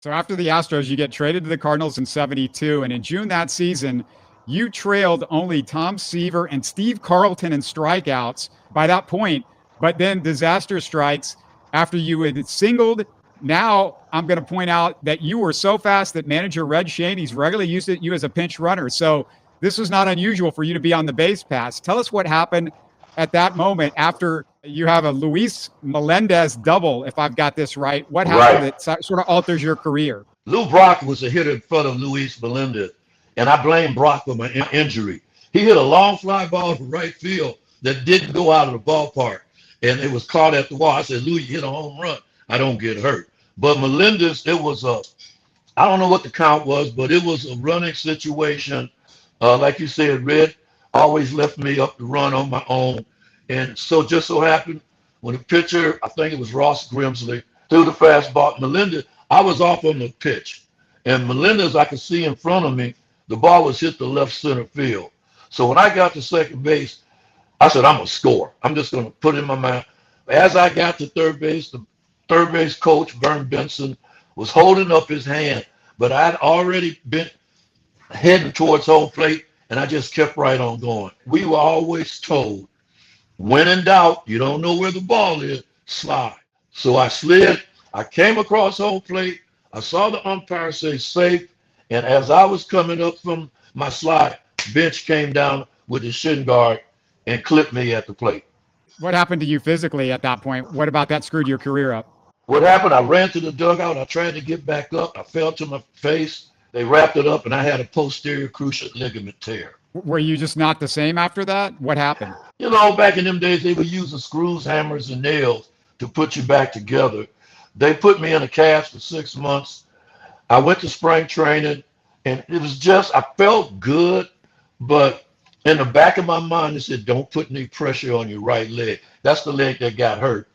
So after the Astros, you get traded to the Cardinals in 72. And in June that season, you trailed only Tom Seaver and Steve Carlton in strikeouts by that point. But then disaster strikes after you had singled. Now I'm going to point out that you were so fast that manager Red Shaney's regularly used you as a pinch runner. So this was not unusual for you to be on the base pass. Tell us what happened at that moment after you have a Luis Melendez double, if I've got this right. What happened Right. that sort of alters your career? Lou Brock was a hitter in front of Luis Melendez, and I blame Brock for my injury. He hit a long fly ball to right field that didn't go out of the ballpark, and it was caught at the wall. I said, Lou, you hit a home run. I don't get hurt. But Melendez, it was I don't know what the count was, but it was a running situation. Like you said, Red always left me up to run on my own. And so just so happened, when the pitcher, I think it was Ross Grimsley, threw the fastball, Melendez, I was off on the pitch. And Melendez, I could see in front of me, the ball was hit the left center field. So when I got to second base, I said, I'm going to score. I'm just going to put it in my mind. As I got to third base, the third base coach, Vern Benson, was holding up his hand, but I'd already been heading towards home plate, and I just kept right on going. We were always told, when in doubt, you don't know where the ball is, slide. So I slid. I came across home plate. I saw the umpire say safe, and as I was coming up from my slide, Bench came down with his shin guard and clipped me at the plate. What happened to you physically at that point? What about that screwed your career up? What happened? I ran to the dugout. I tried to get back up. I fell to my face. They wrapped it up, and I had a posterior cruciate ligament tear. Were you just not the same after that? What happened? You know, back in them days, they were using screws, hammers, and nails to put you back together. They put me in a cast for 6 months. I went to spring training, and it was just, I felt good, but in the back of my mind, it said, don't put any pressure on your right leg. That's the leg that got hurt.